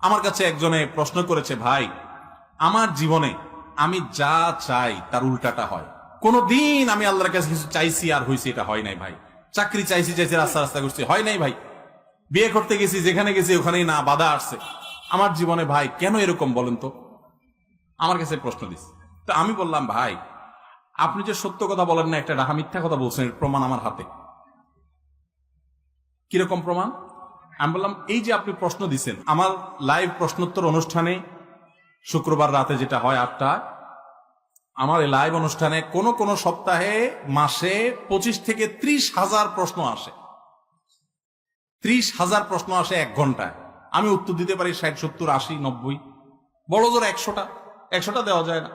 আমার কাছে একজনে প্রশ্ন করেছে, ভাই আমার জীবনে আমি যা চাই তার উল্টাটা হয়। কোনদিন আমি আল্লাহর কাছে কিছু চাইছি আর হয়েছে এটা হয় নাই ভাই। চাকরি চাইছি রাস্তা রাস্তা করছি, হয় নাই ভাই। বিয়ে করতে গেছি, যেখানে গেছি ওখানেই না বাধা আসছে। আমার জীবনে ভাই কেন এরকম বলেন তো? আমার কাছে প্রশ্ন দিচ্ছে। তো আমি বললাম, ভাই আপনি যে সত্য কথা বলেন না, একটা ডাহা মিথ্যা কথা বলছেন, এর প্রমাণ আমার হাতে। কিরকম প্রমাণ? আমি বললাম, এই যে আপনি প্রশ্ন দিচ্ছেন আমার লাইভ প্রশ্নোত্তর অনুষ্ঠানে, শুক্রবার রাতে যেটা হয় 8টায়, আমার এই লাইভ অনুষ্ঠানে কোন সপ্তাহে মাসে 25 থেকে 30,000 প্রশ্ন আসে। 30,000 প্রশ্ন আসে 1 ঘন্টায়। আমি উত্তর দিতে পারি 60, 70, 80, 90, বড় জোর 100টা দেওয়া যায় না।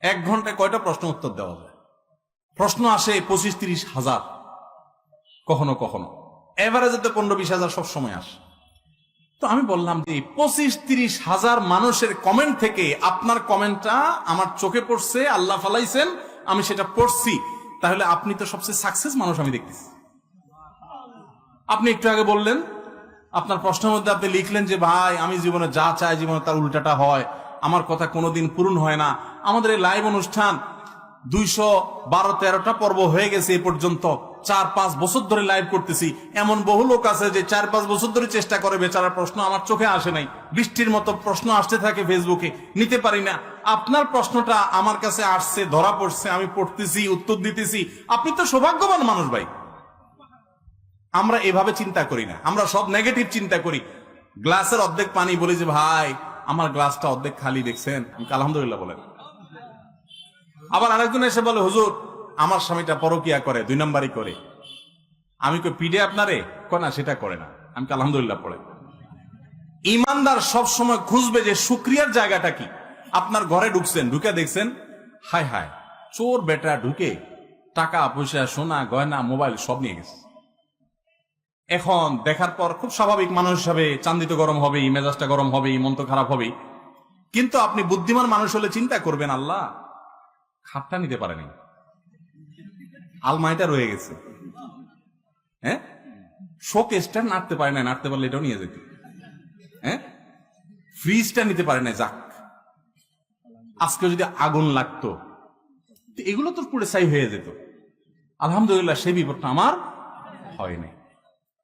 1 ঘন্টায় কয়টা প্রশ্ন উত্তর দেওয়া যায়? প্রশ্ন আসে 25-30,000, কখনো কখনো এভারেজে তো 15-20,000 সবসময় আসে। তো আমি বললাম যে 25-30,000 মানুষের কমেন্ট থেকে আপনার কমেন্টটা আমার চোখে পড়ছে, আল্লাহ ফালাইছেন, আমি সেটা পড়ছি। তাহলে আপনি তো সবচেয়ে সাকসেস মানুষ আমি দেখতেছি। আপনি একটু আগে বললেন, আপনার প্রশ্নের মধ্যে আপনি লিখলেন যে ভাই আমি জীবনে যা চাই জীবনে তার উল্টাটা হয়, আমার কথা কোনোদিন পূরণ হয় না। আমাদের এই লাইভ অনুষ্ঠান 212-13টা পর্ব হয়ে গেছে এ পর্যন্ত। 4-5 বছর ধরে লাইভ করতেছি। এমন বহু লোক আছে যে 4-5 বছর ধরে চেষ্টা করে, বেচারার প্রশ্ন আমার চোখে আসে নাই। বৃষ্টির মতো প্রশ্ন আসতে থাকে ফেসবুকে, নিতে পারি না। আপনার প্রশ্নটা আমার কাছে আসছে, ধরা পড়ছে, আমি পড়তেছি, উত্তর দিতেছি। আপনি তো সৌভাগ্যবান মানুষ ভাই। আমরা এভাবে চিন্তা করি না, আমরা সব নেগেটিভ চিন্তা করি। গ্লাসের অর্ধেক পানি, বলি যে ভাই আমার গ্লাসটা অর্ধেক খালি, দেখছেন? আলহামদুলিল্লাহ বলেন। আবার আরেকজন এসে বলে, হুজুর আমার স্বামীটা পরকিয়া করে, 2 নাম্বারই করে। আমি কই পিডে আপনারে? কয় না, সেটা করে না। আমি আলহামদুলিল্লাহ পড়ে। ইমানদার সব সময় খুঁজবে যে শুকরিয়ার জায়গাটা কি। আপনার ঘরে ঢুকছেন, ঢুকে দেখছেন হায় হায় চোর বেটা ঢুকে টাকা পয়সা, সোনা গয়না, মোবাইল সব নিয়ে গেছে। এখন দেখার পর খুব স্বাভাবিক মানুষ হিসাবে চান্দিত গরম হবে, মেজাজটা গরম হবে, মন তো খারাপ হবে। কিন্তু আপনি বুদ্ধিমান মানুষ হলে চিন্তা করবেন, আল্লাহ খাপটা নিতে পারেনি, আলমারিটা রয়ে গেছে, হ্যাঁ শোকেসটা নাড়তে পারে না, নাড়তে পারলে এটাও নিয়ে যেত, হ্যাঁ ফ্রিজটা নিতে পারে না, যাক আজকে যদি আগুন লাগতো এগুলো তো পুরো ছাই হয়ে যেত। আলহামদুলিল্লাহ সেই বিপদটা আমার হয় নাই।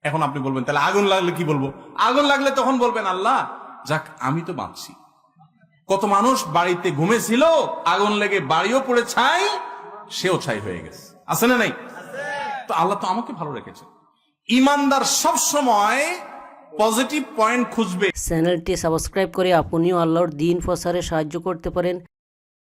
এখন আপনি বলবেন তাহলে আগুন লাগলে কি বলবো? আগুন লাগলে তখন বলবেন আল্লাহ যাক আমি তো বাঁচছি। কত মানুষ বাড়িতে ঘুমেছিল, আগুন লেগে বাড়িও পড়ে ছাই, সেও ছাই হয়ে গেছে, আছে না নাই? তো আল্লাহ তো আমাকে ভালো রেখেছে। ইমানদার সব সময় পজিটিভ পয়েন্ট খুঁজবে। চ্যানেলটি সাবস্ক্রাইব করে আপনিও আল্লাহর দ্বীন প্রচারে সাহায্য করতে পারেন।